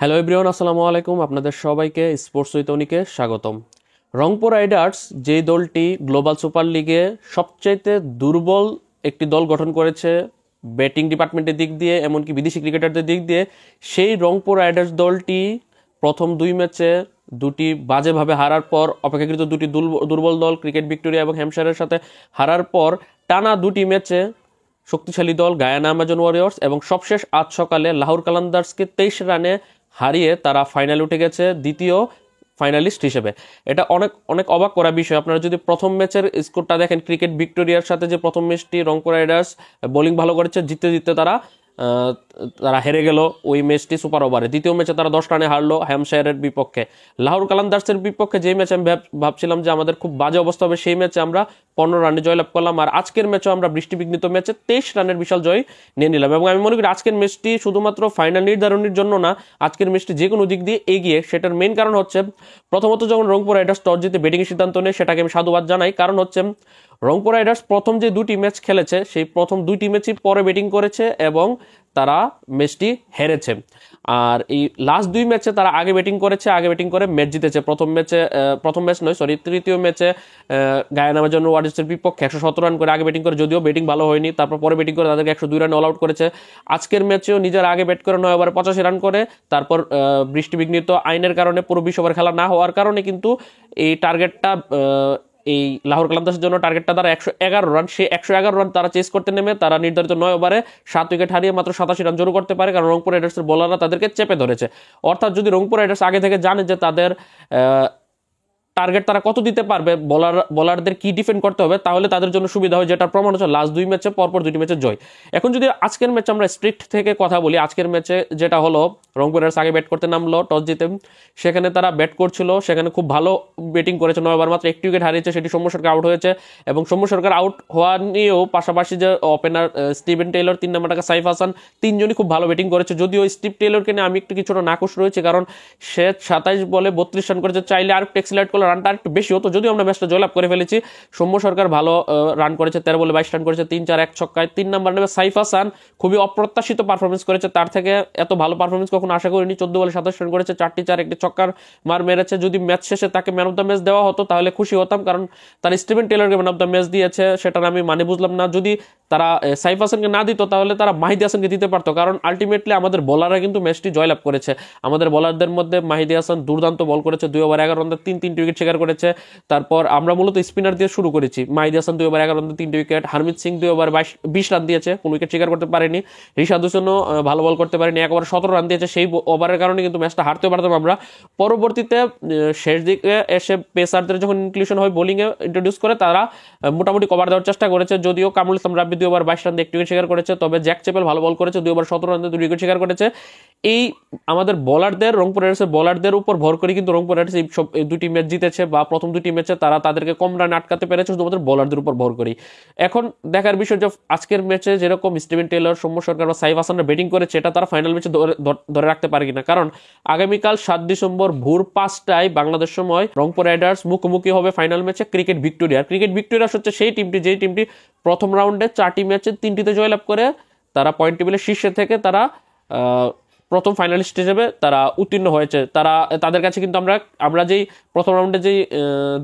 Hello everyone, আসসালামু আলাইকুম। আপনাদের সবাইকে স্পোর্টস উইথ অনিকে স্বাগতম। রংপুর রাইডার্স যেই দলটি গ্লোবাল সুপার লিগে সবচাইতে দুর্বল একটি দল গঠন করেছে ব্যাটিং ডিপার্টমেন্টের দিক দিয়ে, এমনকি বিদেশি ক্রিকেটারদের দিক দিয়ে, সেই রংপুর রাইডার্স দলটি প্রথম দুই ম্যাচে দুটি বাজেভাবে হারার পর, অপেক্ষাকৃত দুটি দুর্বল দল ক্রিকেট ভিক্টোরিয়া এবং হ্যাম্পশায়ারের সাথে হারার পর, টানা দুটি ম্যাচে শক্তিশালী দল গায়ানা অ্যামাজন ওয়ারিয়র্স এবং সবশেষ আজ সকালে লাহোর কালান্দার্সকে 23 রানে হারিয়ে তারা ফাইনালে উঠে গেছে দ্বিতীয় ফাইনালিস্ট হিসেবে। এটা অনেক অনেক অবাক করা বিষয়। আপনারা যদি প্রথম ম্যাচের স্কোরটা দেখেন, ক্রিকেট ভিক্টোরিয়ার সাথে যে প্রথম ম্যাচটি রংপুর রাইডার্স বোলিং ভালো করেছে, জিততে জিততে তারা হেরে গেল ওই ম্যাচটি সুপার ওভারে। দ্বিতীয় ম্যাচে তারা 10 রানে হারলো হ্যাম্পশায়ারের বিপক্ষে। লাহোর কালান্দার্সের বিপক্ষে যে ম্যাচে আমি ভাবছিলাম যে আমাদের খুব বাজে অবস্থা হবে, সেই ম্যাচে আমরা 15 রানে জয়লাভ করলাম। আর আজকের ম্যাচও আমরা বৃষ্টিবিঘ্নিত ম্যাচে 23 রানের বিশাল জয় নিয়ে নিলাম। এবং আমি মনে করি আজকের ম্যাচটি শুধুমাত্র ফাইনাল নির্ধারণের জন্য না, আজকের ম্যাচটি যে কোনো দিক দিয়ে এগিয়ে। সেটার মেইন কারণ হচ্ছে, প্রথমত যখন রংপুর রাইডার্স টস জিতে ব্যাটিংয়ের সিদ্ধান্ত নেয়, সেটাকে আমি সাধুবাদ জানাই। কারণ হচ্ছে রংপুর রাইডার্স প্রথম যে দুটি ম্যাচ খেলেছে, সেই প্রথম দুইটি ম্যাচই পরে ব্যাটিং করেছে এবং তারা ম্যাচটি হেরেছে। আর এই লাস্ট দুই ম্যাচে তারা আগে ব্যাটিং করে ম্যাচ জিতেছে। তৃতীয় ম্যাচে গায়ানা অ্যামাজন ওয়ারিয়র্সের বিপক্ষে 117 রান করে আগে ব্যাটিং করে, যদিও ব্যাটিং ভালো হয়নি, তারপর পরে ব্যাটিং করে তাদেরকে 102 রান অল আউট করেছে। আজকের ম্যাচেও নিজের আগে ব্যাট করে 9 ওভারে 85 রান করে, তারপর বৃষ্টিবিঘ্নিত আইনের কারণে পুরো 20 ওভার খেলা না হওয়ার কারণে কিন্তু এই টার্গেটটা, এই লাহোর কালান্দার্সের জন্য টার্গেটটা তারা 111 রান, সেই 111 রান তারা চেস করতে নেমে তারা নির্ধারিত 9 ওভারে 7 উইকেট হারিয়ে মাত্র 87 রান জড়ো করতে পারে, কারণ রংপুর রাইডার্সের বোলাররা তাদেরকে চেপে ধরেছে। অর্থাৎ যদি রংপুর রাইডার্স আগে থেকে জানে যে তাদের টার্গেট তারা কত দিতে পারবে, বোলারদের কি ডিফেন্ড করতে হবে, তাহলে তাদের জন্য সুবিধা হয়, যেটার প্রমাণ হচ্ছে লাস্ট দুই ম্যাচে পরপর দুটি ম্যাচে জয়। এখন যদি আজকের ম্যাচে আমরা স্ট্রিক্ট থেকে কথা বলি, আজকের ম্যাচে যেটা হলো, রংপুর রাইডার্স আগে ব্যাট করতে নামলো টস জিতে। সেখানে তারা ব্যাট করছিল, সেখানে খুব ভালো ব্যাটিং করেছে, 9 ওভার মাত্র 1 উইকেট হারিয়েছে, সেটি সৌম্য সরকার আউট হয়েছে। এবং সৌম্য সরকার আউট হওয়া নিয়েও পাশাপাশি যে ওপেনার স্টিভেন টেইলর, 3 নম্বর টাকা সাইফ হাসান, তিনজনই খুব ভালো ব্যাটিং করেছে। যদিও স্টিভ টেইলরকে নিয়ে আমি একটু কিছুটা নাখুশ রয়েছে, কারণ সে 27 বলে 32 রান করেছে, চাইলে আর একটু এক্সিলারেট করলে রানটা আর একটু বেশি হতো, যদিও আমরা ম্যাচটা জয়লাভ করে ফেলেছি। সৌম্য সরকার ভালো রান করেছে, 13 বলে 22 রান করেছে, 3-4-1 ছক্কায়। 3 নম্বর নেমে সাইফ হাসান খুবই অপ্রত্যাশিত পারফরমেন্স করেছে, তার থেকে এত ভালো পারফরমেন্স কখনো আশা করিনি। 14 বলে 27 রান করেছে, 4টি 4, একটি ছক্কার মার মেরেছে। যদি ম্যাচ শেষে তাকে ম্যান অফ দ্য ম্যাচ দেওয়া হতো তাহলে খুশি হতাম, কারণ তারা স্টিভেন টেইলরকে ম্যান অফ দ্য ম্যাচ দিয়েছে, সেটার আমি মানে বুঝলাম না। যদি তারা সাইফ হাসানকে না দিত তাহলে তারা মাহিদি হাসানকে দিতে পারতো, কারণ আলটিমেটলি আমাদের বোলাররা কিন্তু ম্যাচটি জয়লাভ করেছে। আমাদের বোলারদের মধ্যে মাহিদি হাসান দুর্দান্ত বল করেছে, 2 ওভার 11 রানে 3 উইকেট শিকার করেছে। তারপর আমরা মূলত স্পিনার দিয়ে শুরু করেছি। মাহিদি হাসান 2 ওভার 11 রানে 3 wicket, Harmeet Singh 2 over 20 run দিয়েছে, কোনো উইকেট শিকার করতে পারেনি। রিশাদ হোসেনও ভালো বল করতে পারেনি, 1 ওভার 17 রান দিয়েছে। সেই ওভারের কারণে কিন্তু ম্যাচটা হারতে পারতাম আমরা। পরবর্তীতে শেষ দিকে এসে পেসারদের যখন ইনক্লুশন হয়, বোলিংয়ে ইন্ট্রোডিউস করে, তারা মোটামুটি কভার দেওয়ার চেষ্টা করেছে। যদিও কামরুল ইসলাম রাব্বি 2 ওভার 22 রান দিয়ে 1 উইকেট শিকার করেছে, তবে জ্যাক চেপেল ভালো বল করেছে, 2 ওভার 17 রান দিয়ে 2 উইকেট শিকার করেছে। এই আমাদের বোলারদের, রংপুর রাইডার্সের বোলারদের উপর ভর করে কিন্তু রংপুর রাইডার্স এই সব দুটি ম্যাচ জিতেছে, বা প্রথম দুটি ম্যাচে তারা তাদেরকে কম রানে আটকাতে পেরেছে শুধুমাত্র বোলারদের উপর ভর করি। এখন দেখার বিষয় যে আজকের ম্যাচে যেরকম স্টিভেন টেইলর, সৌম্য সরকার বা সাইফ হাসানরা ব্যাটিং করেছে, এটা তারা ফাইনাল ম্যাচে ধরে রাখতে পারে কিনা। কারণ আগামীকাল 7 ডিসেম্বর ভোর 5টায় বাংলাদেশ সময় রংপুর রাইডার্স মুখোমুখি হবে ফাইনাল ম্যাচে ক্রিকেট ভিক্টোরিয়া। ক্রিকেট ভিক্টোরিয়া হচ্ছে সেই টিমটি, যেই টিমটি প্রথম রাউন্ডে 4টি ম্যাচে 3টিতে জয়লাভ করে তারা পয়েন্ট টেবিলের শীর্ষে থেকে তারা প্রথম ফাইনালিস্ট হিসেবে তারা উত্তীর্ণ হয়েছে। তাদের কাছে কিন্তু আমরা যেই প্রথম রাউন্ডে যেই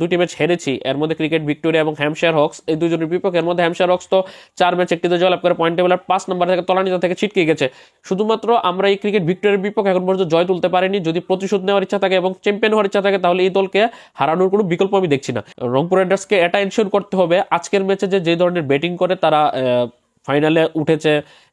দুটি ম্যাচ হেরেছি, এর মধ্যে ক্রিকেট ভিক্টোরিয়া এবং হ্যাম্পশায়ার হক্স, এই দুজনের বিপক্ষে, এর মধ্যে হ্যাম্পশায়ার হক্স তো 4 ম্যাচ 1টিতে জয়লাভ করে পয়েন্ট টেবিলের 5 নম্বর থেকে তলানিতে থেকে ছিটকে গেছে। শুধুমাত্র আমরা এই ক্রিকেট ভিক্টোরিয়ার বিপক্ষে এখন পর্যন্ত জয় তুলতে পারিনি। যদি প্রতিশোধ নেওয়ার ইচ্ছা থাকে এবং চ্যাম্পিয়ন হওয়ার ইচ্ছা থাকে, তাহলে এই দলকে হারানোর কোনো বিকল্প আমি দেখছি না। রংপুর রাইডার্সকে এটা এনশিওর করতে হবে আজকের ম্যাচে যে ধরনের ব্যাটিং করে তারা ফাইনালে উঠেছে,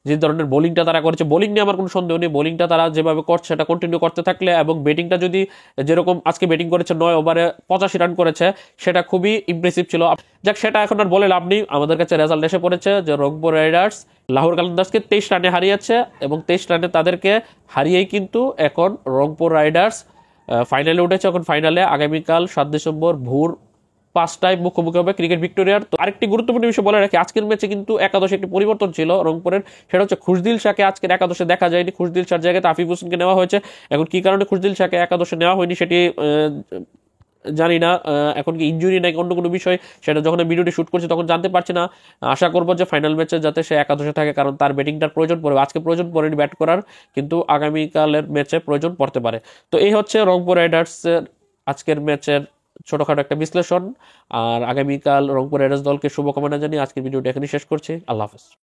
যে ধরনের বোলিংটা তারা করেছে, বোলিং নিয়ে আমার কোনো সন্দেহ নেই। বোলিংটা তারা যেভাবে করছে সেটা কন্টিনিউ করতে থাকলে, এবং ব্যাটিংটা যদি যেরকম আজকে ব্যাটিং করেছে, 9 ওভারে 85 রান করেছে, সেটা খুবই ইমপ্রেসিভ ছিল। যাক, সেটা এখন আর বলে লাভ নেই, আমাদের কাছে রেজাল্ট এসে পড়েছে যে রংপুর রাইডার্স লাহোর কালান্দার্সকে 23 রানে হারিয়েছে, এবং 23 রানে তাদেরকে হারিয়েই কিন্তু এখন রংপুর রাইডার্স ফাইনালে উঠেছে। এখন ফাইনালে আগামীকাল 7 ডিসেম্বর ভোর 5টায় মুখোমুখি হবে ক্রিকেট ভিক্টোরিয়ার। তো আরেকটি গুরুত্বপূর্ণ বিষয় বলে রাখি, আজকের ম্যাচে কিন্তু একাদশে একটি পরিবর্তন ছিল রংপুরের, সেটা হচ্ছে খুশদিল শাহকে আজকের একাদশে দেখা যায়নি। খুশদিল শাহর জায়গায় আফিফ হোসেনকে নেওয়া হয়েছে। এখন কি কারণে খুশদিল শাহকে একাদশে নেওয়া হয়নি সেটি জানি না এখন কি ইনজুরি নাকি অন্য কোনো বিষয়, সেটা যখন ভিডিওটি শুট করছি তখন জানতে পারছি না। আশা করবো যে ফাইনাল ম্যাচে যাতে সে একাদশে থাকে, কারণ তার ব্যাটিংটার প্রয়োজন পড়বে। আজকে প্রয়োজন পড়েনি ব্যাট করার, কিন্তু আগামীকালের ম্যাচে প্রয়োজন পড়তে পারে। তো এই হচ্ছে রংপুর রাইডার্সের আজকের ম্যাচের ছোটখাটো একটা বিশ্লেষণ। আর আগামীকাল রংপুর রাইডার্স দলকে শুভকামনা জানিয়ে আজকের ভিডিওটি এখানেই শেষ করছি। আল্লাহ হাফেজ।